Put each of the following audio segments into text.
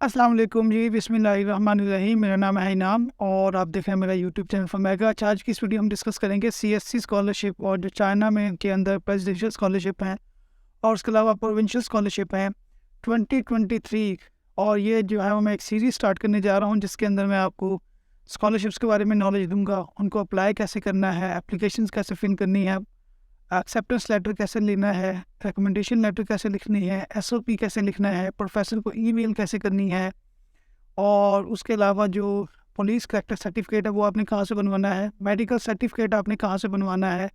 अस्सलाम वालेकुम जी, बिस्मिल्लाहिर्रहमानिर्रहीम। मेरा नाम है इनाम और आप देख रहे हैं मेरा यूट्यूब चैनल फॉरमेगा। आज की इस वीडियो हम डिस्कस करेंगे सीएससी स्कॉलरशिप और जो चाइना में के अंदर प्रेसिडेंशियल स्कॉलरशिप हैं और उसके अलावा प्रोविंशियल स्कॉलरशिप हैं 2023। और ये जो है वो मैं एक सीरीज़ स्टार्ट करने जा रहा हूँ जिसके अंदर मैं आपको स्कॉलरशिप्स के बारे में नॉलेज दूँगा, उनको अप्लाई कैसे करना है, एप्लीकेशंस कैसे फिल करनी है, एक्सेप्टेंस लेटर कैसे लेना है, रिकमेंडेशन लेटर कैसे लिखनी है, एसओपी कैसे लिखना है, प्रोफेसर को ईमेल कैसे करनी है, और उसके अलावा जो पुलिस करेक्टर सर्टिफिकेट है वो आपने कहाँ से बनवाना है, मेडिकल सर्टिफिकेट आपने कहाँ से बनवाना है।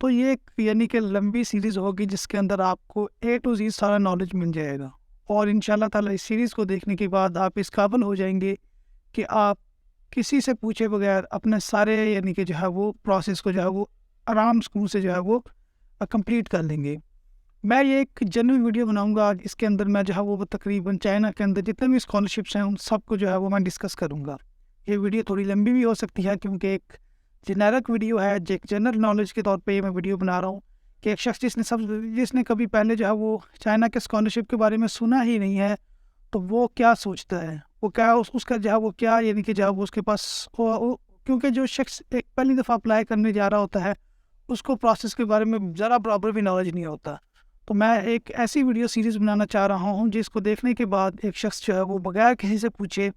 तो ये एक यानी कि लंबी सीरीज़ होगी जिसके अंदर आपको ए टू ज़ेड सारा नॉलेज मिल जाएगा। और इंशाल्लाह ताला इस सीरीज़ को देखने के बाद आप इस काबिल हो जाएंगे कि आप किसी से पूछे बगैर अपने सारे यानी कि जो है वो प्रोसेस को जो है वो आराम सुकून से जो है वो कंप्लीट कर लेंगे। मैं ये एक जेन्युइन वीडियो बनाऊंगा आज। इसके अंदर मैं जो है वो तकरीबन चाइना के अंदर जितने भी स्कॉलरशिप्स हैं उन सबको जो है वो मैं डिस्कस करूंगा। ये वीडियो थोड़ी लंबी भी हो सकती है क्योंकि एक जेनेरिक वीडियो है, एक जनरल नॉलेज के तौर पे ये मैं वीडियो बना रहा हूँ कि एक शख्स जिसने कभी पहले जो है वो चाइना के स्कॉलरशिप के बारे में सुना ही नहीं है तो वो क्या सोचता है, वो क्या उसका जो है वो क्या यानी कि जो है वो उसके पास क्योंकि जो शख्स एक पहली दफ़ा अप्लाई करने जा रहा होता है उसको प्रोसेस के बारे में ज़रा बराबर भी नॉलेज नहीं होता। तो मैं एक ऐसी वीडियो सीरीज़ बनाना चाह रहा हूँ जिसको देखने के बाद एक शख्स जो है वो बगैर किसी से पूछे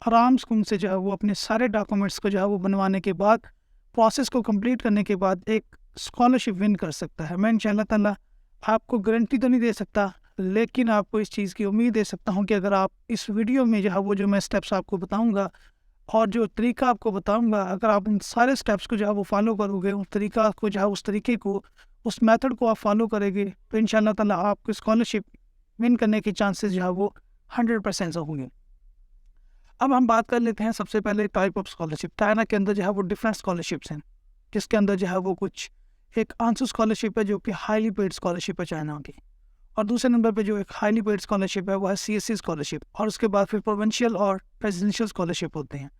आराम सुकून से जो है वो अपने सारे डॉक्यूमेंट्स को जो है वो बनवाने के बाद प्रोसेस को कंप्लीट करने के बाद एक स्कॉलरशिप विन कर सकता है। मैं इंशाल्लाह ताला आपको गारंटी तो नहीं दे सकता लेकिन आपको इस चीज़ की उम्मीद दे सकता हूँ कि अगर आप इस वीडियो में जो है वो जो मैं स्टेप्स आपको बताऊँगा और जो तरीका आपको बताऊँगा, अगर आप उन सारे स्टेप्स को जो है वो फॉलो करोगे, उस तरीका को जो है उस तरीके को उस मेथड को आप फॉलो करेंगे तो इंशाल्लाह ताला आपको स्कॉलरशिप विन करने के चांसेस जो है वो 100% होंगे। अब हम बात कर लेते हैं सबसे पहले टाइप ऑफ स्कॉलरशिप। चाइना के अंदर जो है वो डिफरेंट स्कॉलरशिप्स हैं जिसके अंदर जो है वो कुछ एक आंसू स्कॉलरशिप है जो कि हाईली पेड स्कॉलरशिप है चाइना की, और दूसरे नंबर पे जो एक हाईली पेड स्कॉलरशिप है वो है सीएससी स्कॉलरशिप, और उसके बाद फिर प्रोविंशियल और प्रेसिडेंशियल स्कॉलरशिप होते हैं।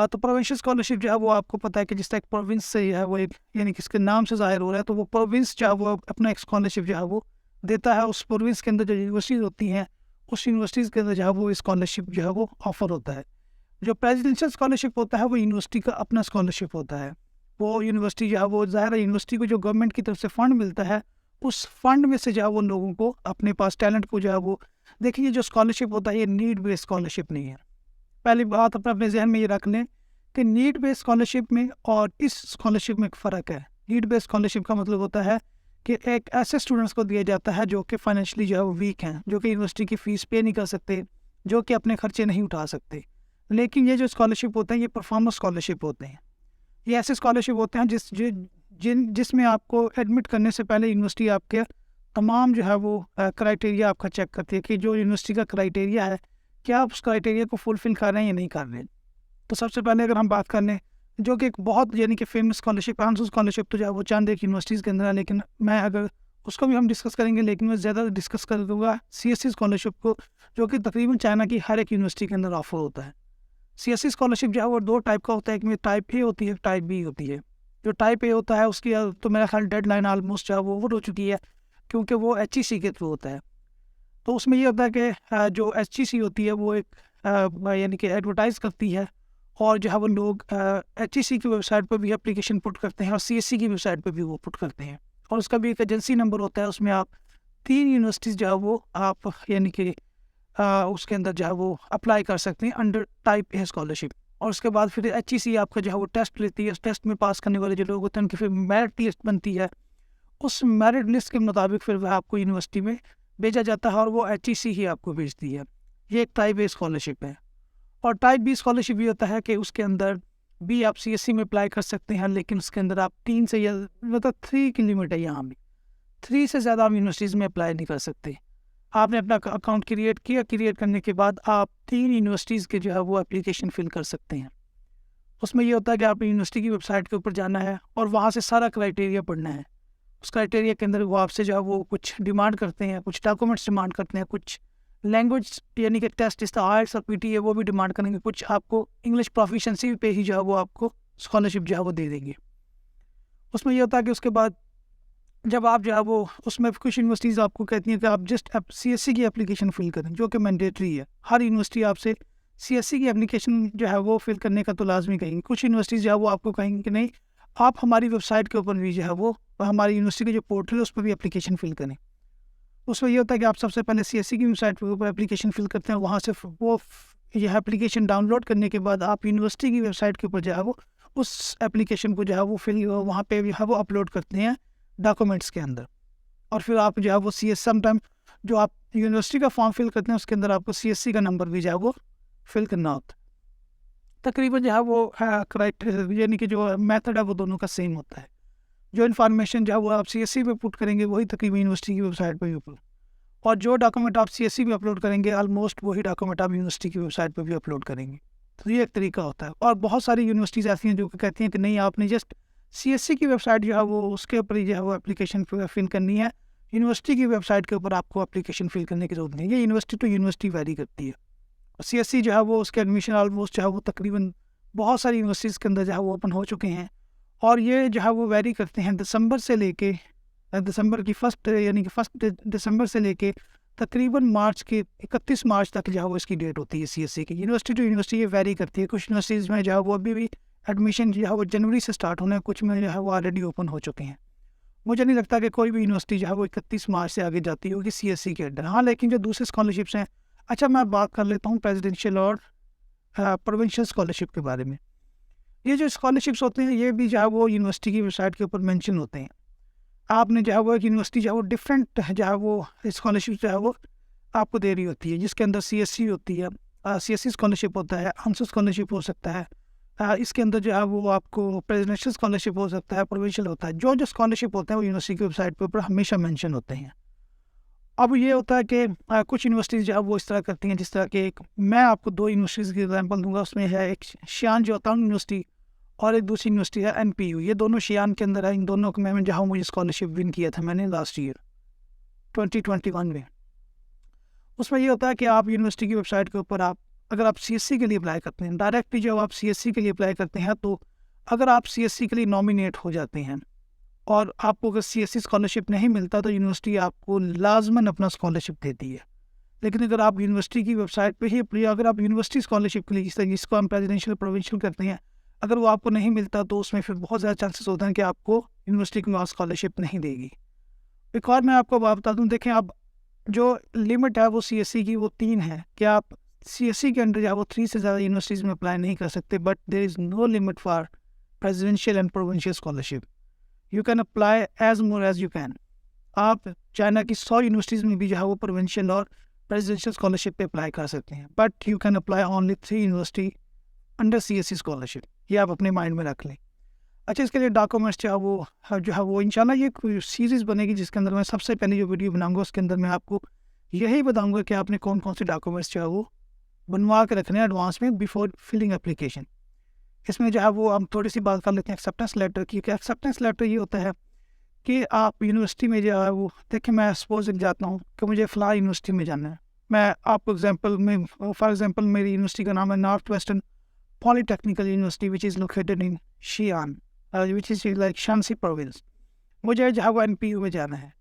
तो प्रोविंशियल स्कॉलरशिप जो है वो आपको पता है कि जिस तरह एक प्रोविंस से है वो एक यानी कि इसके नाम से ज़ाहिर हो रहा है, तो वो प्रोविंस जो है वो अपना एक स्कॉलरशिप जो है वो देता है। उस प्रोविंस के अंदर जो यूनिवर्सिटीज़ होती हैं उस यूनिवर्सिटीज़ के अंदर जो है वो स्कॉलरशिप जो है वो ऑफर होता है। जो प्रेसिडेंशियल स्कॉलरशिप होता है वो यूनिवर्सिटी का अपना स्कॉलरशिप होता है। वो यूनिवर्सिटी जो है वो ज़ाहिर है यूनिवर्सिटी को जो गवर्नमेंट की तरफ से फ़ंड मिलता है उस फंड में से जो है वो लोगों को अपने पास टैलेंट को जो है वो देखिए, जो स्कॉलरशिप होता है ये नीड बेस्ड स्कॉलरशिप नहीं है। पहली बात अपने जहन में ये रख लें कि नीड बेस्ड स्कॉलरशिप में और इस स्कॉलरशिप में एक फ़र्क है। नीड बेस्ड स्कॉलरशिप का मतलब होता है कि एक ऐसे स्टूडेंट्स को दिया जाता है जो कि फाइनेंशियली जो है वो वीक हैं, जो कि यूनिवर्सिटी की फ़ीस पे नहीं कर सकते, जो कि अपने खर्चे नहीं उठा सकते। लेकिन ये जो स्कॉलरशिप होते हैं ये परफॉर्मेंस स्कॉलरशिप होते हैं। ये ऐसे स्कॉलरशिप होते हैं जिसमें आपको एडमिट करने से पहले यूनिवर्सिटी आपके तमाम जो है वो क्राइटेरिया आपका चेक करती है कि जो यूनिवर्सिटी का क्राइटेरिया है क्या आप उस क्राइटेरिया को फुलफिल कर रहे हैं या नहीं कर रहे हैं। तो सबसे पहले अगर हम बात कर लें जो कि एक बहुत यानी कि फेमस स्कॉलरशिप आंसू स्कॉलरशिप तो जो है वो चंद एक यूनिवर्सिटीज़ के अंदर है, लेकिन मैं अगर उसको भी हम डिस्कस करेंगे लेकिन मैं ज़्यादा डिस्कस कर दूँगा सीएससी स्कॉलरशिप को, जो कि तकरीबन चाइना की हर एक यूनिवर्सिटी के अंदर ऑफर होता है। सीएससी स्कॉलरशिप जो है वो दो टाइप का होता है, एक में टाइप ए होती है, टाइप बी होती है। जो टाइप ए होता है उसकी तो मेरा ख्याल डेडलाइन ऑलमोस्ट जो है वो ओवर हो चुकी है क्योंकि वो एचईसी के थ्रू होता है। तो उसमें ये होता है कि जो एचईसी होती है वो एक यानी कि एडवर्टाइज़ करती है और जो है वो लोग एचईसी की वेबसाइट पर भी एप्लीकेशन पुट करते हैं और सीएससी की वेबसाइट पर भी वो पुट करते हैं, और उसका भी एक एजेंसी नंबर होता है। उसमें आप 3 यूनिवर्सिटीज़ जो है वो आप यानी कि उसके अंदर जो है वो अप्लाई कर सकते हैं अंडर टाइप ए स्कॉलरशिप। और उसके बाद फिर एचईसी आपका जो है वो टेस्ट लेती है। उस टेस्ट में पास करने वाले जो लोग होते हैं उनकी फिर मेरिट लिस्ट बनती है। उस मेरिट लिस्ट के मुताबिक फिर वह आपको यूनिवर्सिटी में भेजा जाता है और वो एचईसी ही आपको भेजती है। ये एक टाइप ए स्कॉलरशिप है। और टाइप बी स्कॉलरशिप ये होता है कि उसके अंदर भी आप सीएससी में अप्लाई कर सकते हैं, लेकिन उसके अंदर आप 3 से या मतलब 3 की लिमिट है। यहाँ भी 3 से ज़्यादा आप यूनिवर्सिटीज़ में अप्लाई नहीं कर सकते। आपने अपना अकाउंट क्रिएट किया, क्रिएट करने के बाद आप 3 यूनिवर्सिटीज़ के जो है वो एप्लीकेशन फिल कर सकते हैं। उसमें ये होता है कि आप यूनिवर्सिटी की वेबसाइट के ऊपर जाना है और वहाँ से सारा क्राइटेरिया पढ़ना है। उस क्राइटेरिया के अंदर वो आपसे जो है वो कुछ डिमांड करते हैं, कुछ डॉक्यूमेंट्स डिमांड करते हैं, कुछ लैंग्वेज यानी कि टेस्ट जिस तरह आईएलटीएस और पीटी है वो भी डिमांड करेंगे, कुछ आपको इंग्लिश प्रोफिशिएंसी पे ही जो है वो आपको स्कॉलरशिप जो है वो दे देंगे। उसमें ये होता है कि उसके बाद जब आप जो है वो उसमें कुछ यूनिवर्सिटीज़ आपको कहती हैं कि आप जस्ट CSC की एप्लीकेशन फिल करें, जो कि मैंडेटरी है। हर यूनिवर्सिटी आपसे CSC की एप्लीकेशन जो है वो फिल करने का तो लाजमी कहेंगी। कुछ यूनिवर्सिटीज़ जो है वो आपको कहेंगी कि नहीं, आप हमारी वेबसाइट के ऊपर भी जो है वो हमारी यूनिवर्सिटी का जो पोर्टल है उस पर भी एप्लीकेशन फिल करें। उसमें ये होता है कि आप सबसे पहले CSC की वेबसाइट के ऊपर एप्लीकेशन फिल करते हैं, वहाँ से यह एप्लीकेशन डाउनलोड करने के बाद आप यूनिवर्सिटी की वेबसाइट के ऊपर जो है वो उस एप्लीकेशन को जो है वो फिल वहाँ पे जो है वो अपलोड करते हैं डॉक्यूमेंट्स के अंदर। और फिर आप जो है वो समटाइम जो आप यूनिवर्सिटी का फॉर्म फिल करते हैं उसके अंदर आपको CSC का नंबर भी जो है वो फिल करना होता है। तकरीबन जो है वो क्राइटेरिया यानी कि जो मेथड है वो दोनों का सेम होता है। जो इन्फॉर्मेशन जो है वो आप CSC पे पुट करेंगे वही तकरीबन यूनिवर्सिटी की वेबसाइट पर भी अपलोड, और जो डॉक्यूमेंट आप CSC पे अपलोड करेंगे ऑलमोस्ट वही डॉक्यूमेंट आप यूनिवर्सिटी की वेबसाइट पर भी अपलोड करेंगे। तो ये एक तरीका होता है। और बहुत सारी यूनिवर्सिटीज़ ऐसी हैं जो कि कहती हैं कि नहीं, आपने जस्ट CSC की वेबसाइट जो है वो उसके ऊपर ही जो है वो एप्लीकेशन फिल करनी है, यूनिवर्सिटी की वेबसाइट के ऊपर आपको एप्लीकेशन फिल करने की ज़रूरत नहीं है। ये यूनिवर्सिटी टू यूनिवर्सिटी वेरी करती है। CSC जो है वो उसके एडमिशन ऑलमोस्ट जो है वो तकरीबन बहुत सारी यूनिवर्सिटीज़ के अंदर जो है वो ओपन हो चुके हैं, और ये जो है वो वेरी करते हैं दिसंबर से लेके दिसंबर की फर्स्ट यानी कि फर्स्ट दिसंबर से लेके तकरीबन मार्च के 31 मार्च तक जो है वो इसकी डेट होती है CSC की। यूनिवर्सिटी टू यूनिवर्सिटी ये वेरी करती है। कुछ यूनिवर्सिटीज़ में जो है वो अभी भी एडमिशन जो है वो जनवरी से स्टार्ट होना है, कुछ में जो है वो ऑलरेडी ओपन हो चुके हैं। मुझे नहीं लगता कि कोई भी यूनिवर्सिटी जो है वो 31 मार्च से आगे जाती होगी CSC के अंडर। हाँ, लेकिन जो दूसरे स्कॉलरशिप्स हैं, अच्छा मैं बात कर लेता हूँ प्रेसिडेंशियल और प्रोविंशियल स्कॉलरशिप के बारे में। ये जो स्कॉलरशिप्स होते हैं ये भी जो है वो यूनिवर्सिटी की वेबसाइट के ऊपर मेंशन होते हैं। आपने जो है वो एक यूनिवर्सिटी जो है वो डिफरेंट जो है वो स्कॉलरशिप जो है वो आपको दे रही होती है, जिसके अंदर CSC होती है, CSC स्कॉलरशिप होता है, आंसर स्कॉलरशिप हो सकता है, इसके अंदर जो है वो आपको प्रेसिडेंशियल स्कॉलरशिप हो सकता है, प्रोविंशियल होता है। जो जो स्कॉलरशिप होते हैं वो यूनिवर्सिटी की वेबसाइट के ऊपर हमेशा मेंशन होते हैं। अब ये होता है कि कुछ यूनिवर्सिटीज़ जो है वो इस तरह करती हैं, जिस तरह के एक मैं आपको 2 यूनिवर्सिटीज़ की एग्जांपल दूंगा। उसमें है एक शियान जोतांग यूनिवर्सिटी और एक दूसरी यूनिवर्सिटी है NPU। ये दोनों शियान के अंदर है। इन दोनों को मैं जहाँ मुझे स्कॉलरशिप विन किया था मैंने लास्ट ईयर 2021 में। उसमें ये होता है कि आप यूनिवर्सिटी की वेबसाइट के ऊपर आप अगर आप CSC के लिए अप्लाई करते हैं, डायरेक्टली जब आप CSC के लिए अप्लाई करते हैं, तो अगर आप CSC के लिए नॉमिनेट हो जाते हैं और आपको अगर CSC स्कॉलरशिप नहीं मिलता तो यूनिवर्सिटी आपको लाजमन अपना स्कॉलरशिप देती है। लेकिन अगर आप यूनिवर्सिटी की वेबसाइट पे ही अगर आप यूनिवर्सिटी स्कॉलरशिप के लिए जिसको हम प्रेसिडेंशियल प्रोविंशियल करते हैं, अगर वो आपको नहीं मिलता तो उसमें फिर बहुत ज़्यादा चांसेस होते हैं कि आपको यूनिवर्सिटी की स्कॉलरशिप नहीं देगी। एक और मैं आपको बात बता दूँ, देखें आप जो लिमिट है वो CSC की वो 3 है कि आप CSC के अंडर जो वो 3 से ज़्यादा यूनिवर्सिटीज़ में अप्लाई नहीं कर सकते। But there is no limit for presidential and provincial scholarship. You can apply as more as you can. आप चाइना की 100 यूनिवर्सिटीज़ में भी जो है वो प्रोविंशियल और प्रेसिडेंशियल स्कॉलरशिप पे अप्लाई कर सकते हैं, but you can apply only 3 university under CSC scholarship. ये आप अपने माइंड में रख लें। अच्छा, इसके लिए डॉक्यूमेंट्स जो है वो इंशाल्लाह ये कोई सीरीज़ बनेगी जिसके अंदर मैं सबसे पहले जो वीडियो बनाऊंगा उसके अंदर मैं आपको यही बताऊंगा कि आपने कौन कौन से डॉक्यूमेंट्स जो है वो बनवा के रखने हैं एडवांस में बिफोर फिलिंग एप्लीकेशन। इसमें जो है वो हम थोड़ी सी बात कर लेते हैं एक्सेप्टेंस लेटर की। एक्सेप्टेंस लेटर ये होता है कि आप यूनिवर्सिटी में जो है वो देखिए, मैं सपोज जाता हूँ कि मुझे फ़ला यूनिवर्सिटी में जाना है। मैं आपको एग्जांपल में फॉर एग्जांपल मेरी यूनिवर्सिटी का नाम है north western polytechnical university which is located in Xian which is like Shaanxi province. मुझे जहाँ वो NPU में जाना है।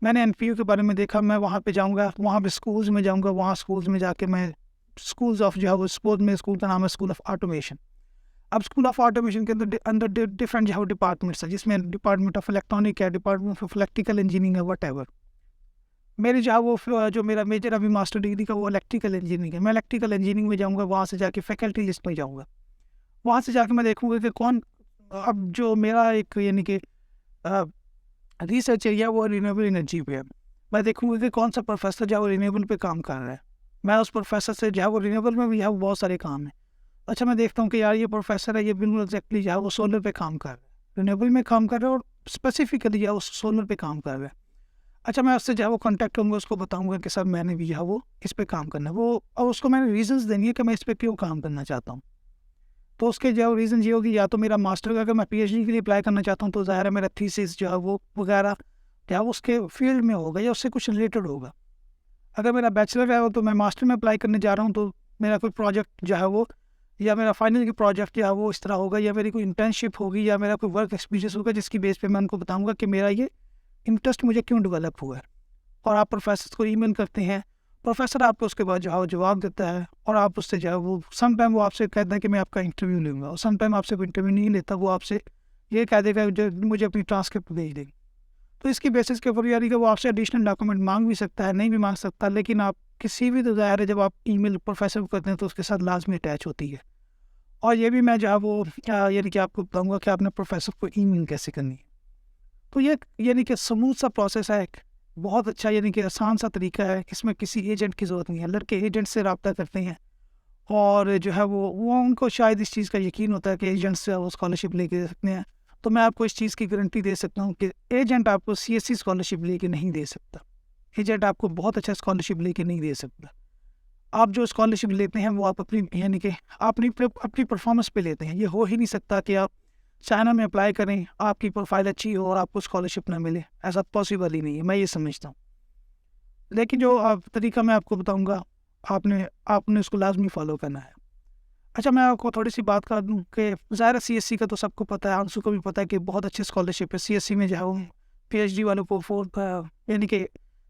मैंने NPU के बारे में देखा, मैं वहाँ पे जाऊँगा, वहाँ पे स्कूल्स में जाऊँगा, वहाँ स्कूल्स में जाके मैं स्कूल्स ऑफ जो है वो स्कूल का नाम है स्कूल ऑफ ऑटोमेशन। अब स्कूल ऑफ ऑटोमेशन के अंदर डिफरेंट जो है डिपार्टमेंट्स है, जिसमें डिपार्टमेंट ऑफ इलेक्ट्रॉनिक है, डिपार्टमेंट ऑफ इलेक्ट्रिकल इंजीनियरिंग है, वट एवर। मेरी जो है वो जो मेरा मेजर अभी मास्टर डिग्री का वो इलेक्ट्रिकल इंजीनियरिंग है। मैं इलेक्ट्रिकल इंजीनियरिंग में जाऊँगा, वहाँ से जाके फैकल्टी लिस्ट में जाऊँगा। वहाँ से जाके मैं देखूँगा कि कौन अब जो मेरा एक यानी कि रिसर्च एरिया वो रिन्यूएबल एनर्जी पे है। मैं देखूँगा कि कौन सा प्रोफेसर जो है वो रिन्यूएबल पे काम कर रहा है। मैं उस प्रोफेसर से जो है वो रिन्यूएबल में भी जो है बहुत सारे काम है। अच्छा, मैं देखता हूँ कि यार ये प्रोफेसर है, ये बिल्कुल एक्जैक्टली जो है वो सोलर पे काम कर रहा है, रिन्यूएबल में काम कर रहा है और स्पेसिफिकली जो है वो सोलर पे काम कर रहा है। अच्छा, मैं उससे जो है वो कॉन्टैक्ट करूँगा, उसको बताऊँगा कि सर मैंने भी जो है वो इस पर काम करना है वो, और उसको मैंने रीजंस देनी है कि मैं इस पर क्यों काम करना चाहता हूँ। तो उसके जो रीज़न ये होगी, या तो मेरा मास्टर का अगर मैं PhD के लिए अप्लाई करना चाहता हूँ तो ज़ाहिर है मेरा थीसिस जो है वो वगैरह जो है उसके फील्ड में होगा या उससे कुछ रिलेटेड होगा। अगर मेरा बैचलर है तो मैं मास्टर में अप्लाई करने जा रहा हूँ तो मेरा कोई प्रोजेक्ट जो है वो या मेरा फाइनल की प्रोजेक्ट जो है वो इस तरह होगा, या मेरी कोई इंटर्नशिप होगी या मेरा कोई वर्क एक्सपीरियंस होगा जिसकी बेस पे मैं उनको बताऊँगा कि मेरा ये इंटरेस्ट मुझे क्यों डेवलप हुआ है। और आप प्रोफेसर को ईमेल करते हैं, प्रोफेसर आपको उसके बाद जो है वो जवाब देता है, और आप उससे जो है वो सम टाइम वो आपसे कहता है कि मैं आपका इंटरव्यू लूँगा, और सम टाइम आपसे कोई इंटरव्यू नहीं लेता, वो आपसे ये कह देगा जो मुझे अपनी ट्रांसक्रिप्ट भेज देगी। तो इसकी बेसिस के ऊपर यानी कि वो आपसे एडिशनल डॉक्यूमेंट मांग भी सकता है, नहीं भी मांग सकता, लेकिन आप किसी भी तो ज़ाहिर है जब आप ईमेल प्रोफेसर को करते हैं तो उसके साथ लाजमी अटैच होती है। और ये भी मैं जो है वो यानी कि आपको बताऊँगा कि आपने प्रोफेसर को ईमेल कैसे करनी है। तो ये यानी कि स्मूथ सा प्रोसेस है, एक बहुत अच्छा यानी कि आसान सा तरीका है, इसमें किसी एजेंट की ज़रूरत नहीं है। लड़के एजेंट से रब्ता करते हैं, और जो है वो उनको शायद इस चीज़ का यकीन होता है कि एजेंट से वो स्कॉलरशिप लेके दे सकते हैं। तो मैं आपको इस चीज़ की गारंटी दे सकता हूँ कि एजेंट आपको सीएससी स्कॉलरशिप लेके नहीं दे सकता। एजेंट आपको बहुत अच्छा स्कॉलरशिप लेके नहीं दे सकता। आप जो स्कॉलरशिप लेते हैं वो आप अपनी यानी कि अपनी परफॉर्मेंस पे लेते हैं। ये हो ही नहीं सकता कि आप चाइना में अप्लाई करें, आपकी प्रोफाइल अच्छी हो और आपको स्कॉलरशिप ना मिले, ऐसा पॉसिबल ही नहीं है, मैं ये समझता हूँ। लेकिन जो तरीका मैं आपको बताऊँगा, आपने आपने उसको लाजमी फॉलो करना है। अच्छा, मैं आपको थोड़ी-सी बात कर दूँ कि ज़ाहिर है सीएससी का तो सबको पता है, आंसू को भी पता है कि बहुत अच्छी स्कॉलरशिप है। सीएससी में जो है वो पीएचडी वालों को यानी कि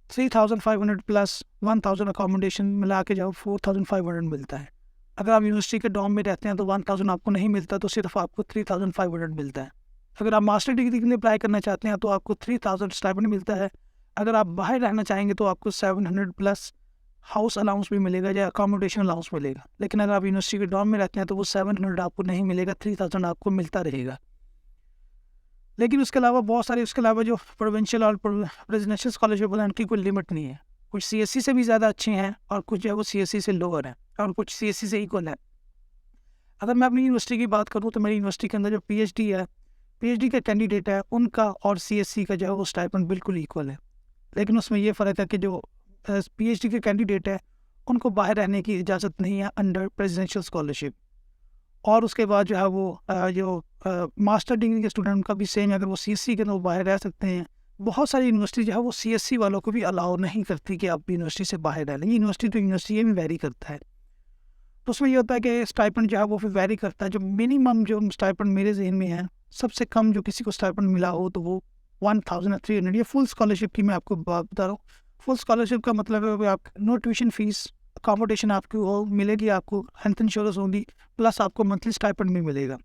3500 प्लस 1000 अकोमोडेशन मिला के जो है 4500 मिलता है। अगर आप यूनिवर्सिटी के डॉर्म में रहते हैं तो 1000 आपको नहीं मिलता, तो सिर्फ आपको 3500 मिलता है। अगर आप मास्टर डिग्री के लिए अप्लाई करना चाहते हैं तो आपको 3000 स्टाइपेंड मिलता है। अगर आप बाहर रहना चाहेंगे तो आपको 700 प्लस हाउस अलाउंस भी मिलेगा या अकोमोडेशन अलाउंस मिलेगा। लेकिन अगर आप यूनिवर्सिटी के डॉर्म में रहते हैं तो वो 700 आपको नहीं मिलेगा, 3000 आपको मिलता रहेगा। लेकिन उसके अलावा बहुत सारे उसके अलावा जो प्रोविंशियल और प्रेसिडेंशियल स्कॉलरशिप है उनकी कोई लिमिट नहीं है। कुछ सीएससी से भी ज़्यादा अच्छे हैं और कुछ जो है वो सीएससी से लोअर हैं और कुछ सीएससी से इक्वल है। अगर मैं अपनी यूनिवर्सिटी की बात करूँ तो मेरी यूनिवर्सिटी के अंदर जो पीएचडी है, पीएचडी के कैंडिडेट है, उनका और सीएससी का जो है वो स्टाइपेंड बिल्कुल इक्वल है। लेकिन उसमें ये फ़र्क है कि जो पीएचडी के कैंडिडेट है उनको बाहर रहने की इजाज़त नहीं है अंडर प्रेसिडेंशियल स्कॉलरशिप। और उसके बाद जो है वो मास्टर डिग्री के स्टूडेंट का भी सेम है, अगर वो सीएससी के अंदर वो बाहर रह सकते हैं। बहुत सारी यूनिवर्सिटी जो है वो सीएससी वालों को भी अलाउ नहीं करती कि आप यूनिवर्सिटी से बाहर रह लें। यूनिवर्सिटी तो यूनिवर्सिटी ये भी वेरी करता है। तो उसमें ये होता है कि स्टाइपेंड जो है वो फिर वेरी करता है। जो मिनिमम जो स्टाइपेंड मेरे ज़हन में है, सबसे कम जो किसी को स्टाइपेंड मिला हो तो वो 1300। ये फुल स्कॉलरशिप की मैं आपको बात बता रहा हूँ। फुल स्कॉलरशिप का मतलब है कि आप नो ट्यूशन फीस, अकोमोडेशन आपकी वो मिलेगी, आपको हेल्थ इंश्योरेंस होगी, प्लस आपको मंथली स्टाइपेंड भी मिलेगा।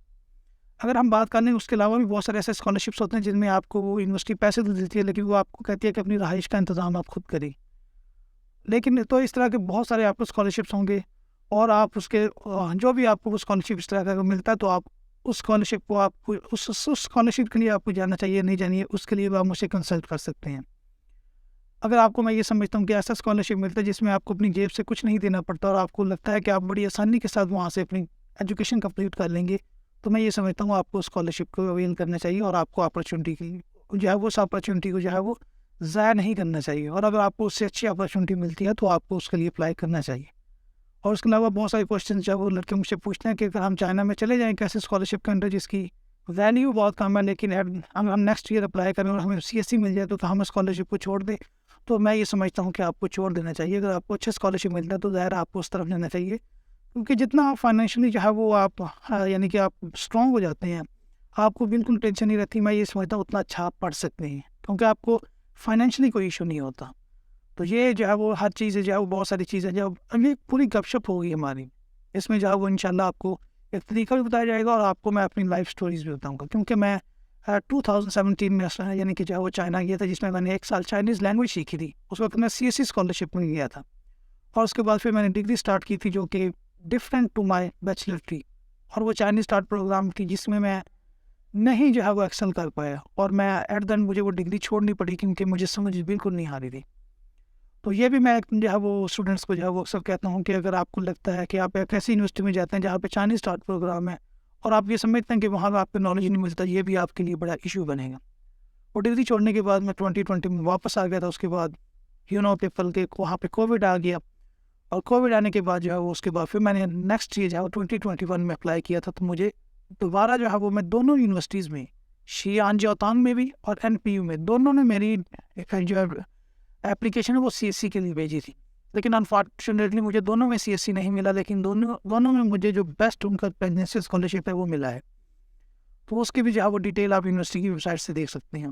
अगर हम बात कर लें उसके अलावा भी बहुत सारे ऐसे स्कॉलरशिप्स होते हैं जिनमें आपको वो यूनिवर्सिटी पैसे तो देती है, लेकिन वो आपको कहती है कि अपनी रहाइश का इंतज़ाम आप खुद करें। लेकिन तो इस तरह के बहुत सारे आपको स्कॉलरशिप्स होंगे, और आप उसके जो भी आपको वो स्कॉलरशिप इस तरह का मिलता है तो आप उस स्कॉलरशिप को आपको उस स्कॉलरशिप के लिए आपको जाना चाहिए नहीं जानिए, उसके लिए भी आप मुझसे कंसल्ट कर सकते हैं। अगर आपको मैं ये समझता हूँ कि ऐसा स्कॉलरशिप मिलता है जिसमें आपको अपनी जेब से कुछ नहीं देना पड़ता और आपको लगता है कि आप बड़ी आसानी के साथ वहाँ से अपनी एजुकेशन कंप्लीट कर लेंगे, तो मैं ये समझता हूँ आपको स्कॉलरशिप को अवेल करना चाहिए और आपको अपॉर्चुनिटी की जो है वो उस अपॉर्चुनिटी को जो है वो ज़ाया नहीं करना चाहिए। और अगर आपको उससे अच्छी अपॉर्चुनिटी मिलती है तो आपको उसके लिए अप्लाई करना चाहिए। और उसके अलावा बहुत सारे क्वेश्चन जो है वो लड़के मुझसे पूछते हैं कि अगर हम चाइना में चले जाएँ कैसे स्कॉलरशिप के अंडर जिसकी वैल्यू बहुत कम है, लेकिन हम नेक्स्ट ईयर अप्लाई करें और हमें सीएससी मिल जाए तो हम स्कॉलरशिप को छोड़ दें। तो मैं ये समझता हूँ कि आपको छोड़ देना चाहिए। अगर आपको अच्छा स्कॉलरशिप मिलता है तो ज़ाहिर आपको उस तरफ जाना चाहिए, क्योंकि जितना आप फाइनेंशियली जो है वो आप यानी कि आप स्ट्रॉन्ग हो जाते हैं, आपको बिल्कुल टेंशन नहीं रहती। मैं ये समझता हूँ उतना अच्छा आप पढ़ सकते हैं, क्योंकि आपको फाइनेंशियली कोई इशू नहीं होता। तो ये जो है वो हर चीज़ जो है वो बहुत सारी चीज़ें जो अभी पूरी गपशप होगी हमारी, इसमें जो है वो इंशाल्लाह आपको एक तरीका भी बताया जाएगा और आपको मैं अपनी लाइफ स्टोरीज भी बताऊँगा। क्योंकि मैं 2017 में यानी कि जो है वो चाइना गया था, जिसमें मैंने 1 साल चाइनीज़ लैंग्वेज सीखी थी। उस वक्त मैं सीएससी स्कॉलरशिप में गया था और उसके बाद फिर मैंने डिग्री स्टार्ट की थी जो कि डिफरेंट टू माय बैचलर थी, और वो चाइनीज़ स्टार्ट प्रोग्राम थी जिसमें मैं नहीं जो है वो एक्सेल कर पाया, और मैं एट द एंड मुझे वो डिग्री छोड़नी पड़ी क्योंकि मुझे समझ बिल्कुल नहीं आ रही थी। तो ये भी मैं जो है वो स्टूडेंट्स को जो है वो अक्सर कहता हूँ कि अगर आपको लगता है कि आप एक ऐसी यूनिवर्सिटी में जाते हैं जहाँ पे चाइनीज़ स्टार्ट प्रोग्राम है और आप ये समझते हैं कि वहाँ पर आपको नॉलेज नहीं मिलता, ये भी आपके लिए बड़ा इशू बनेगा। और डिग्री छोड़ने के बाद मैं 2020 में वापस आ गया था। उसके बाद पेपल के वहाँ पे कोविड आ गया, और कोविड आने के बाद जो है वो उसके बाद फिर मैंने नेक्स्ट ईयर जो है वो 2021 में अप्लाई किया था। तो मुझे दोबारा जो है वो मैं दोनों यूनिवर्सिटीज़ में, शियानजियातांग में भी और एनपीयू में, दोनों ने मेरी जो है एप्लीकेशन है वो सीएससी के लिए भेजी थी। लेकिन अनफॉर्चुनेटली मुझे दोनों में सीएससी नहीं मिला, लेकिन दोनों में मुझे जो बेस्ट उनका प्रेगनेंसी स्कॉलरशिप है वो मिला है। तो उसकी भी जो है वो डिटेल आप यूनिवर्सिटी की वेबसाइट से देख सकते हैं।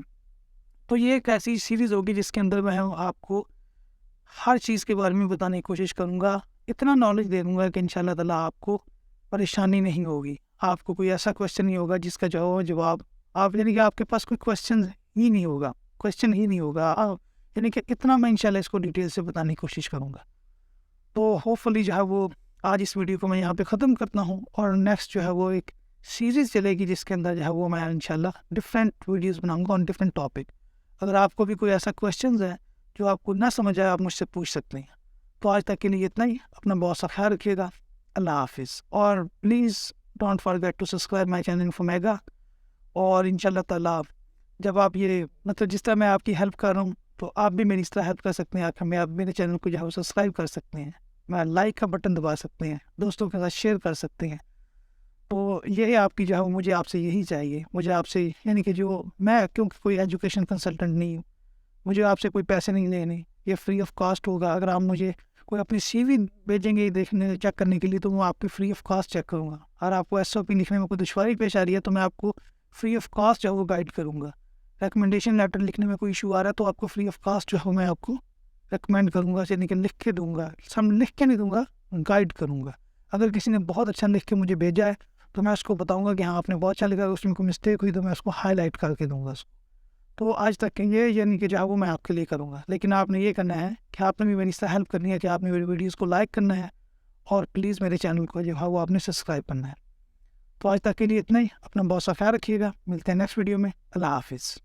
तो ये एक ऐसी सीरीज़ होगी जिसके अंदर मैं आपको हर चीज़ के बारे में बताने की कोशिश करूँगा। इतना नॉलेज दे दूँगा कि इंशाल्लाह ताला आपको परेशानी नहीं होगी। आपको कोई ऐसा क्वेश्चन नहीं होगा जिसका जवाब आप यानी कि आपके पास कोई क्वेश्चन ही नहीं होगा। यानी कि इतना मैं इंशाल्लाह इसको डिटेल से बताने की कोशिश करूँगा। तो होपफुली जो है वो आज इस वीडियो को मैं यहाँ पे ख़त्म करता हूँ और नेक्स्ट जो है वो एक सीरीज़ चलेगी जिसके अंदर जो है वो मैं इंशाल्लाह डिफरेंट वीडियोस बनाऊँगा ऑन डिफरेंट टॉपिक। अगर आपको भी कोई ऐसा क्वेश्चंस है जो आपको ना समझ आए, आप मुझसे पूछ सकते हैं। तो आज तक के लिए इतना ही। अपना बहुत सा ख्याल रखिएगा। अल्लाह हाफिज़। और please don't forget to subscribe my channel Infomega. और इंशाल्लाह ताला जब आप ये मतलब जिस तरह मैं आपकी हेल्प कर रहा हूँ तो आप भी मेरी इस तरह हेल्प कर सकते हैं। आप मेरे चैनल को जो है वो सब्सक्राइब कर सकते हैं, मैं लाइक का बटन दबा सकते हैं, दोस्तों के साथ शेयर कर सकते हैं। तो यही आपकी जो है मुझे आपसे यही चाहिए। मुझे आपसे यानी कि जो मैं क्योंकि कोई एजुकेशन कंसल्टेंट नहीं हूँ, मुझे आपसे कोई पैसे नहीं लेने, ये फ्री ऑफ कॉस्ट होगा। अगर आप मुझे कोई अपनी सीवी भेजेंगे देखने चेक करने के लिए तो मैं आपकी फ्री ऑफ कॉस्ट चेक करूँगा। और आपको एसओपी लिखने में कोई दुश्वारी पेश आ रही है तो मैं आपको फ्री ऑफ कॉस्ट जो है वो गाइड करूँगा। रिकमेंडेशन लेटर लिखने में कोई इशू आ रहा है तो आपको फ्री ऑफ कॉस्ट जो है मैं आपको रिकमेंड करूँगा, यानी कि लिख के दूँगा। सब लिख के नहीं दूँगा, गाइड करूँगा। अगर किसी ने बहुत अच्छा लिख के मुझे भेजा है तो मैं उसको बताऊँगा कि हाँ आपने बहुत अच्छा लिखा, उसमें कोई मिस्टेक हुई तो मैं उसको हाईलाइट करके दूँगा उसको। तो आज तक ये यानी कि जो है वो मैं आपके लिए करूँगा। लेकिन आपने ये करना है कि आपने भी मेरी इससे हेल्प करनी है कि आपने मेरी वीडियोज़ को लाइक करना है और प्लीज़ मेरे चैनल को जो है वो आपने सब्सक्राइब करना है। तो आज तक के लिए इतना ही। अपना बहुत सा ख्याल रखिएगा। मिलते हैं नेक्स्ट वीडियो में। अल्लाह हाफिज़।